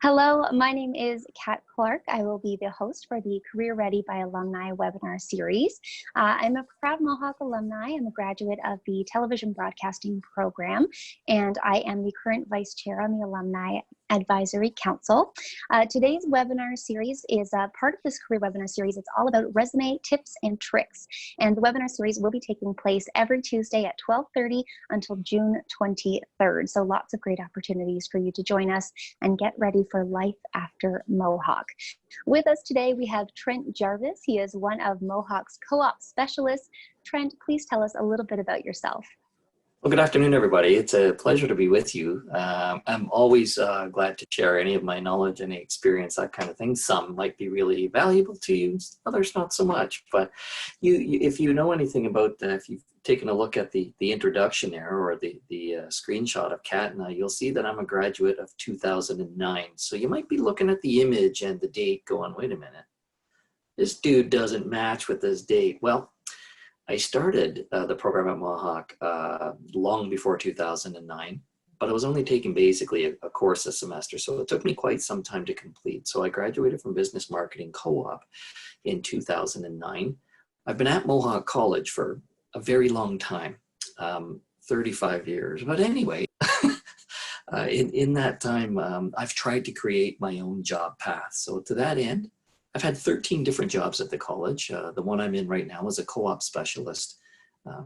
Hello, my name is Kat Clark. I will be the host for the Career Ready by Alumni webinar series. I'm a proud Mohawk alumni. I'm a graduate of the television broadcasting program, and I am the current vice chair on the Alumni Advisory Council. Today's webinar series is part of this career webinar series. It's all about resume tips and tricks. And the webinar series will be taking place every Tuesday at 12:30 until June 23rd. So lots of great opportunities for you to join us and get ready for life after Mohawk. With us today, we have Trent Jarvis. He is one of Mohawk's co-op specialists. Trent, please tell us a little bit about yourself. Well, good afternoon, everybody. It's a pleasure to be with you. I'm always glad to share any of my knowledge, any experience, that kind of thing. Some might be really valuable to you, others not so much. But if you know anything about, if you've taken a look at the introduction there or the screenshot of Kat and I, you'll see that I'm a graduate of 2009. So you might be looking at the image and the date going, wait a minute, this dude doesn't match with this date. Well, I started the program at Mohawk long before 2009, but I was only taking basically a course a semester, so it took me quite some time to complete. So I graduated from Business Marketing Co-op in 2009. I've been at Mohawk College for a very long time, 35 years. But anyway, in that time, I've tried to create my own job path. So to that end, I've had 13 different jobs at the college. The one I'm in right now is a co-op specialist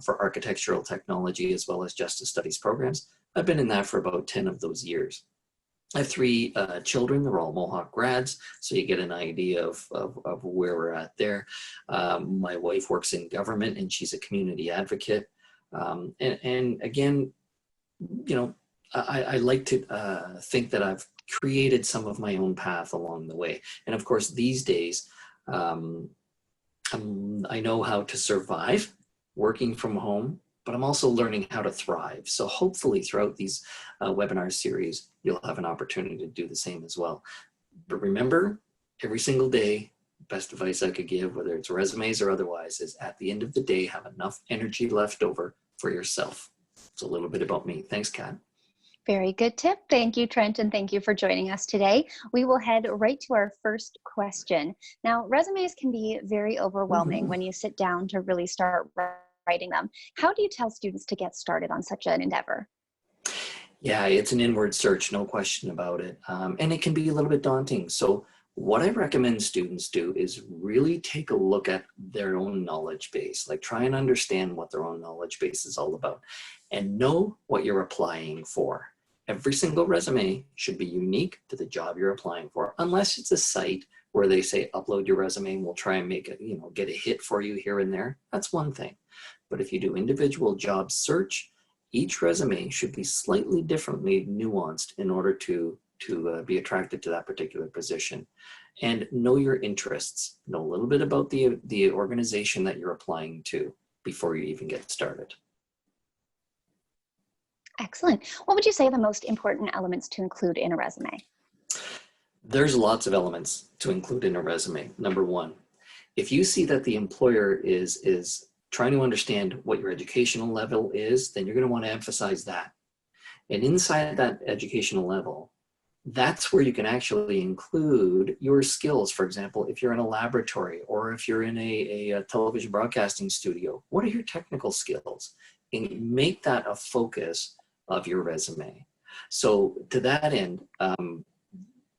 for architectural technology as well as justice studies programs. I've been in that for about 10 of those years. I have three children. They're all Mohawk grads, so you get an idea of where we're at there. My wife works in government and she's a community advocate. And again, you know, I like to think that I've created some of my own path along the way. And of course, these days, I know how to survive working from home, but I'm also learning how to thrive. So hopefully throughout these webinar series, you'll have an opportunity to do the same as well. But remember, every single day, best advice I could give, whether it's resumes or otherwise, is at the end of the day, have enough energy left over for yourself. It's a little bit about me. Thanks, Kat. Very good tip. Thank you, Trent, and thank you for joining us today. We will head right to our first question. Now, resumes can be very overwhelming when you sit down to really start writing them. How do you tell students to get started on such an endeavor? Yeah, it's an inward search, no question about it. And it can be a little bit daunting. So what I recommend students do is really take a look at their own knowledge base, like try and understand what their own knowledge base is all about and know what you're applying for. Every single resume should be unique to the job you're applying for, unless it's a site where they say, upload your resume and we'll try and make it, get a hit for you here and there. That's one thing. But if you do individual job search, each resume should be slightly differently nuanced in order to be attracted to that particular position. And know your interests. Know a little bit about the organization that you're applying to before you even get started. Excellent. What would you say are the most important elements to include in a resume? There's lots of elements to include in a resume. Number one, if you see that the employer is trying to understand what your educational level is, then you're going to want to emphasize that. And inside that educational level, that's where you can actually include your skills. For example, if you're in a laboratory or if you're in a television broadcasting studio, what are your technical skills? And make that a focus of your resume. So to that end,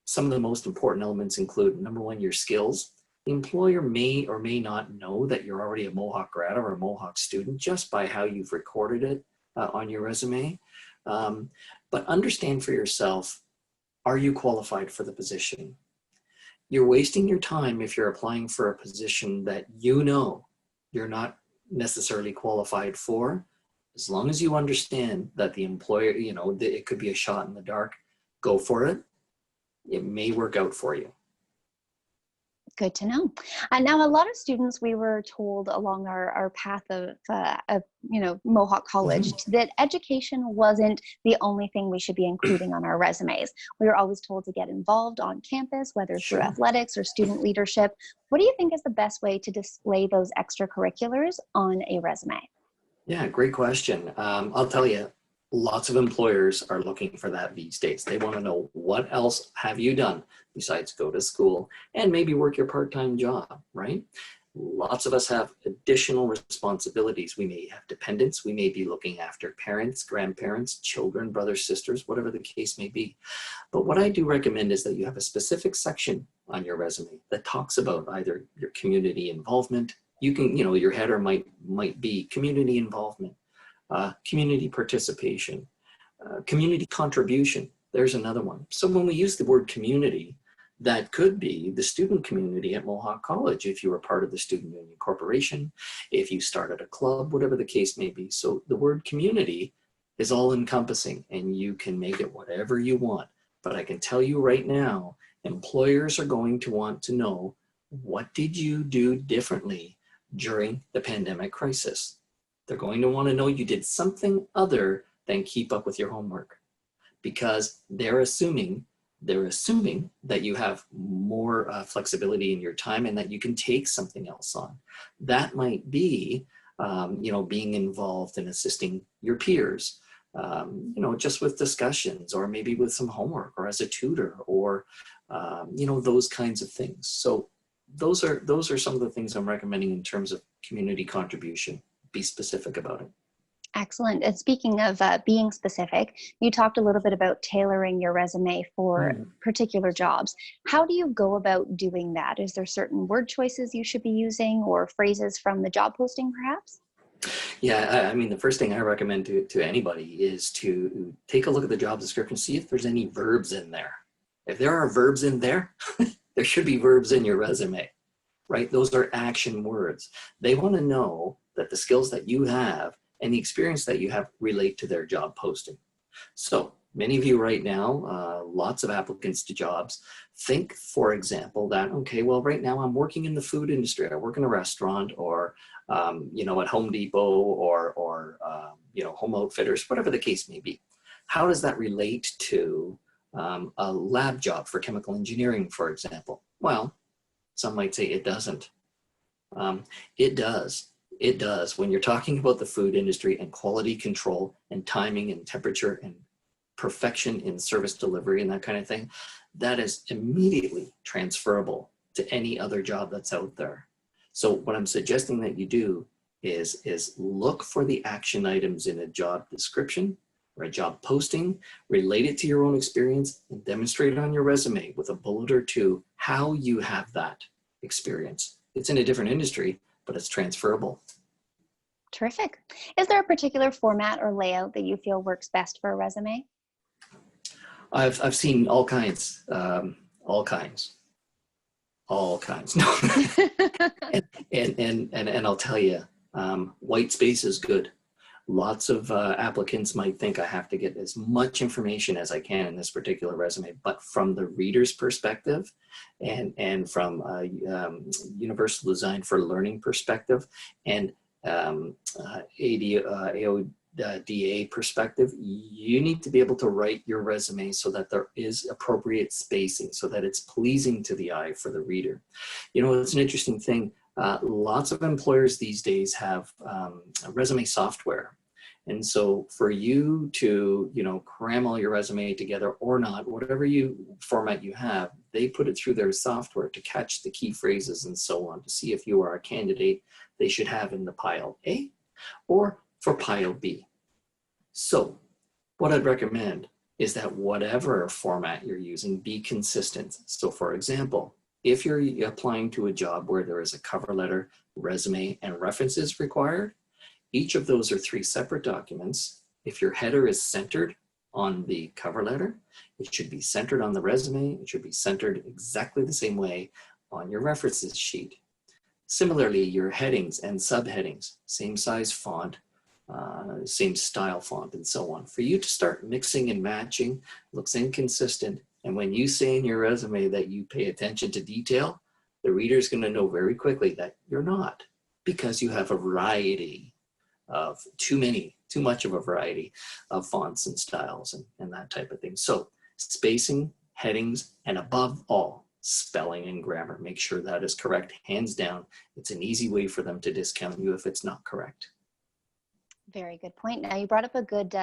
some of the most important elements include, number one, your skills. The employer may or may not know that you're already a Mohawk grad or a Mohawk student just by how you've recorded it on your resume. But understand for yourself, are you qualified for the position? You're wasting your time if you're applying for a position that you know you're not necessarily qualified for. As long as you understand that the employer, it could be a shot in the dark, go for it. It may work out for you. Good to know. Now, a lot of students, we were told along our path of Mohawk College that education wasn't the only thing we should be including on our resumes. We were always told to get involved on campus, whether through athletics or student leadership. What do you think is the best way to display those extracurriculars on a resume? Yeah, great question. I'll tell you, Lots of employers are looking for that these days. They want to know, what else have you done besides go to school and maybe work your part-time job, right? Lots of us have additional responsibilities. We may have dependents. We may be looking after parents, grandparents, children, brothers, sisters, whatever the case may be. But what I do recommend is that you have a specific section on your resume that talks about either your community involvement. You can, your header might be community involvement, community participation, community contribution. There's another one. So when we use the word community, that could be the student community at Mohawk College, if you were part of the Student Union Corporation, if you started a club, whatever the case may be. So the word community is all encompassing, and you can make it whatever you want. But I can tell you right now, employers are going to want to know, what did you do differently during the pandemic crisis? They're going to want to know you did something other than keep up with your homework, because they're assuming that you have more flexibility in your time and that you can take something else on. That might be, being involved in assisting your peers, just with discussions, or maybe with some homework, or as a tutor, or, those kinds of things. So those are some of the things I'm recommending in terms of community contribution. Be specific about it. Excellent. And speaking of being specific, you talked a little bit about tailoring your resume for particular jobs. How do you go about doing that? Is there certain word choices you should be using, or phrases from the job posting perhaps? Yeah, I mean, the first thing I recommend to anybody is to take a look at the job description, see if there's any verbs in there. If there are verbs in there, there should be verbs in your resume, right? Those are action words. They want to know that the skills that you have and the experience that you have relate to their job posting. So many of you right now, lots of applicants to jobs, think, for example, that, okay, well, right now I'm working in the food industry. I work in a restaurant, or, at Home Depot, or Home Outfitters, whatever the case may be. How does that relate to a lab job for chemical engineering, for example? Well, some might say it doesn't. It does. It does. When you're talking about the food industry and quality control and timing and temperature and perfection in service delivery and that kind of thing, that is immediately transferable to any other job that's out there. So what I'm suggesting that you do is look for the action items in a job description or a job posting, relate it to your own experience, and demonstrate it on your resume with a bullet or two how you have that experience. It's in a different industry, but it's transferable. Terrific. Is there a particular format or layout that you feel works best for a resume? I've seen all kinds. No. and I'll tell you, white space is good. Lots of applicants might think I have to get as much information as I can in this particular resume, but from the reader's perspective and from Universal Design for Learning perspective and AODA perspective, you need to be able to write your resume so that there is appropriate spacing, so that it's pleasing to the eye for the reader. It's an interesting thing. Lots of employers these days have resume software. And so for you to, cram all your resume together or not, whatever format you have, they put it through their software to catch the key phrases and so on, to see if you are a candidate they should have in the pile A or for pile B. So what I'd recommend is that whatever format you're using, be consistent. So for example, if you're applying to a job where there is a cover letter, resume, and references required, each of those are 3 separate documents. If your header is centered on the cover letter, it should be centered on the resume. It should be centered exactly the same way on your references sheet. Similarly, your headings and subheadings, same size font, same style font, and so on. For you to start mixing and matching looks inconsistent. And when you say in your resume that you pay attention to detail, the reader is going to know very quickly that you're not, because you have a variety of too much of a variety of fonts and styles and that type of thing. So spacing, headings, and above all, spelling and grammar. Make sure that is correct, hands down. It's an easy way for them to discount you if it's not correct. Very good point. Now you brought up a good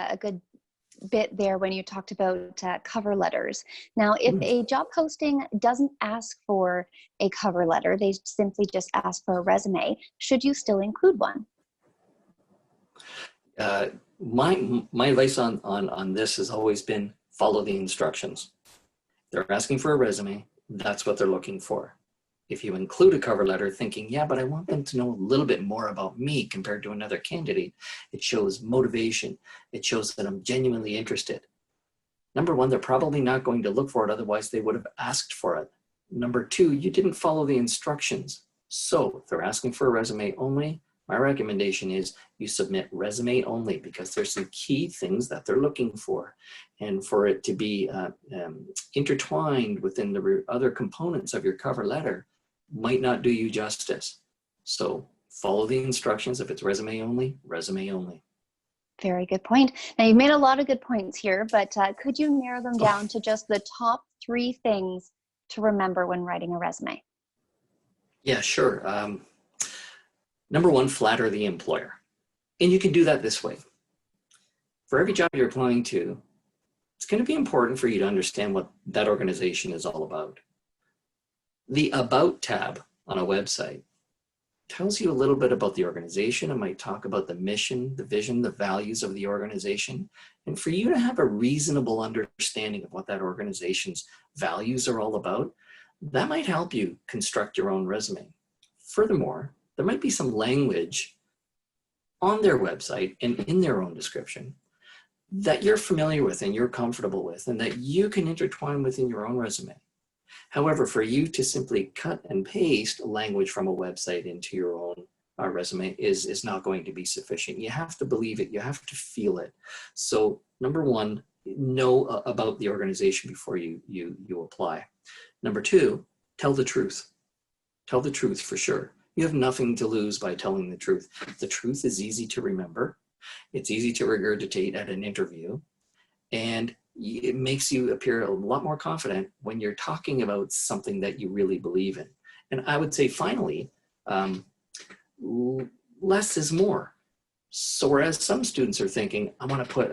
bit there when you talked about cover letters. Now, if a job posting doesn't ask for a cover letter, they simply just ask for a resume, should you still include one? My advice on this has always been follow the instructions. They're asking for a resume. That's what they're looking for. If you include a cover letter thinking, yeah, but I want them to know a little bit more about me compared to another candidate, it shows motivation. It shows that I'm genuinely interested. Number one, they're probably not going to look for it. Otherwise, they would have asked for it. Number two, you didn't follow the instructions. So if they're asking for a resume only, my recommendation is you submit resume only, because there's some key things that they're looking for. And for it to be intertwined within the other components of your cover letter might not do you justice. So follow the instructions. If it's resume only, resume only. Very good point. Now, you've made a lot of good points here, but could you narrow them down to just the top 3 things to remember when writing a resume? Yeah, sure. Number one, flatter the employer. And you can do that this way. For every job you're applying to, it's going to be important for you to understand what that organization is all about. The About tab on a website tells you a little bit about the organization. It might talk about the mission, the vision, the values of the organization. And for you to have a reasonable understanding of what that organization's values are all about, that might help you construct your own resume. Furthermore, there might be some language on their website and in their own description that you're familiar with and you're comfortable with and that you can intertwine within your own resume. However, for you to simply cut and paste language from a website into your own resume is not going to be sufficient. You have to believe it. You have to feel it. So number one, know about the organization before you apply. Number two, tell the truth. Tell the truth for sure. You have nothing to lose by telling the truth. The truth is easy to remember. It's easy to regurgitate at an interview. And it makes you appear a lot more confident when you're talking about something that you really believe in. And I would say finally, less is more. So whereas some students are thinking, I want to put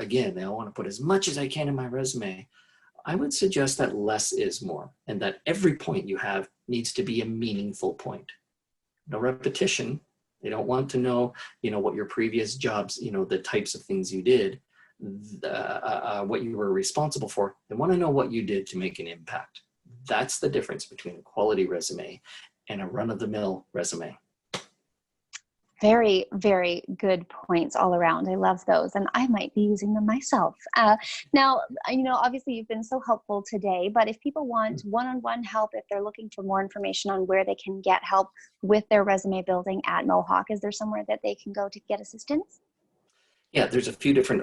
as much as I can in my resume, I would suggest that less is more, and that every point you have needs to be a meaningful point. No repetition. They don't want to know, what your previous jobs, the types of things you did, what you were responsible for. They want to know what you did to make an impact. That's the difference between a quality resume and a run-of-the-mill resume. Very, very good points all around. I love those, and I might be using them myself. Now, obviously you've been so helpful today, but if people want one-on-one help, if they're looking for more information on where they can get help with their resume building at Mohawk, is there somewhere that they can go to get assistance? Yeah, there's a few different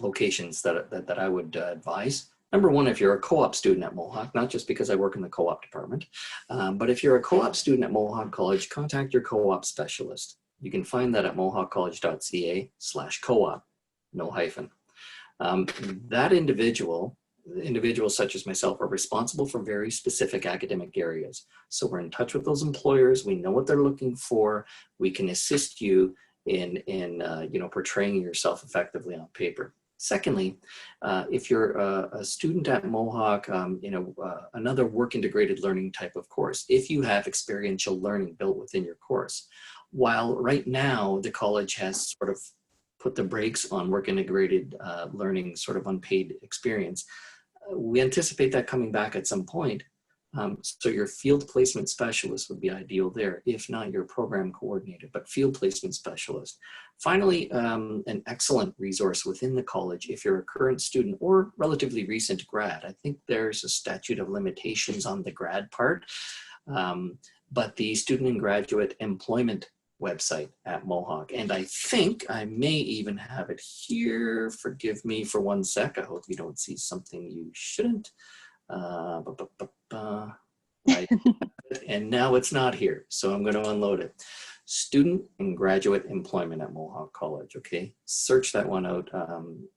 locations that I would advise. Number one, if you're a co-op student at Mohawk, not just because I work in the co-op department, but if you're a co-op student at Mohawk College, contact your co-op specialist. You can find that at mohawkcollege.ca/co-op, no hyphen. Individuals such as myself are responsible for very specific academic areas. So we're in touch with those employers. We know what they're looking for. We can assist you in portraying yourself effectively on paper. Secondly, if you're a student at Mohawk, another work integrated learning type of course, if you have experiential learning built within your course, while right now the college has sort of put the brakes on work integrated learning, sort of unpaid experience, we anticipate that coming back at some point. So your field placement specialist would be ideal there, if not your program coordinator, but field placement specialist. Finally, an excellent resource within the college if you're a current student or relatively recent grad. I think there's a statute of limitations on the grad part, but the student and graduate employment website at Mohawk. And I think I may even have it here. Forgive me for one sec. I hope you don't see something you shouldn't. And now it's not here, so I'm going to unload it. Student and graduate employment at Mohawk College. Okay, search that one out on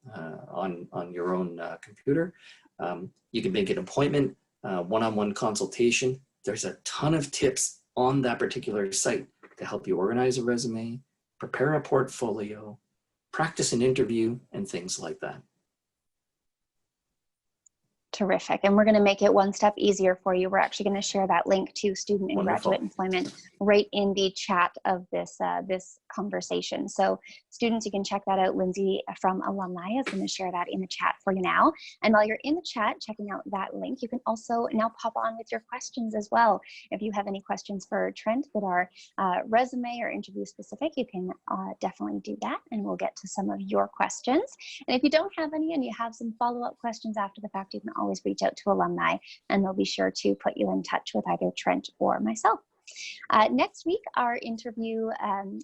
your own computer. You can make an appointment, one-on-one consultation. There's a ton of tips on that particular site to help you organize a resume, prepare a portfolio, practice an interview and things like that. Terrific. And we're going to make it one step easier for you. We're actually going to share that link to student and Wonderful. graduate employment right in the chat of this this conversation. So students, you can check that out. Lindsay from Alumni is going to share that in the chat for you now. And while you're in the chat checking out that link, you can also now pop on with your questions as well. If you have any questions for Trent that are resume or interview specific, you can definitely do that, and we'll get to some of your questions. And if you don't have any and you have some follow-up questions after the fact, you can always reach out to Alumni, and they'll be sure to put you in touch with either Trent or myself. Next week, our interview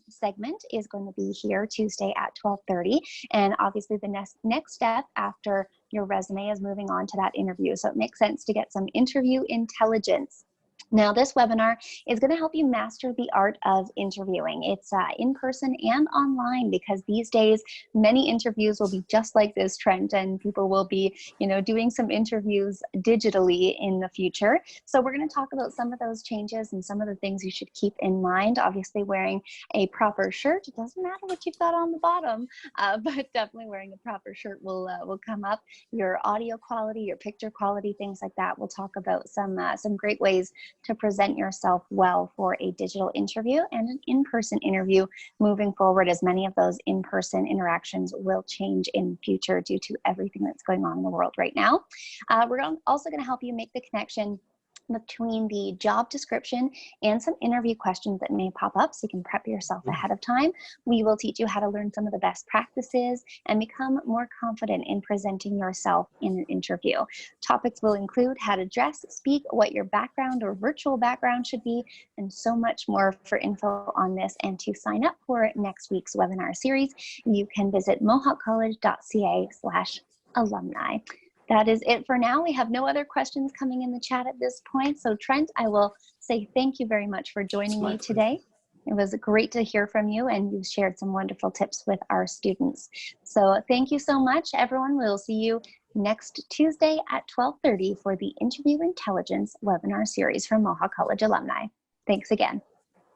segment is going to be here Tuesday at 12:30. And obviously the next step after your resume is moving on to that interview. So it makes sense to get some interview intelligence. Now, this webinar is going to help you master the art of interviewing. It's in person and online, because these days many interviews will be just like this, Trent, and people will be, doing some interviews digitally in the future. So we're going to talk about some of those changes and some of the things you should keep in mind. Obviously, wearing a proper shirt. It doesn't matter what you've got on the bottom, but definitely wearing a proper shirt will come up. Your audio quality, your picture quality, things like that. We'll talk about some great ways to present yourself well for a digital interview and an in-person interview moving forward, as many of those in-person interactions will change in future due to everything that's going on in the world right now. We're also going to help you make the connection between the job description and some interview questions that may pop up, so you can prep yourself ahead of time. We will teach you how to learn some of the best practices and become more confident in presenting yourself in an interview. Topics will include how to dress, speak, what your background or virtual background should be, and so much more. For info on this and to sign up for next week's webinar series, you can visit mohawkcollege.ca/alumni. That is it for now. We have no other questions coming in the chat at this point. So Trent, I will say thank you very much for joining me today. It was great to hear from you, and you've shared some wonderful tips with our students. So thank you so much, everyone. We'll see you next Tuesday at 12:30 for the Interview Intelligence webinar series from Mohawk College Alumni. Thanks again.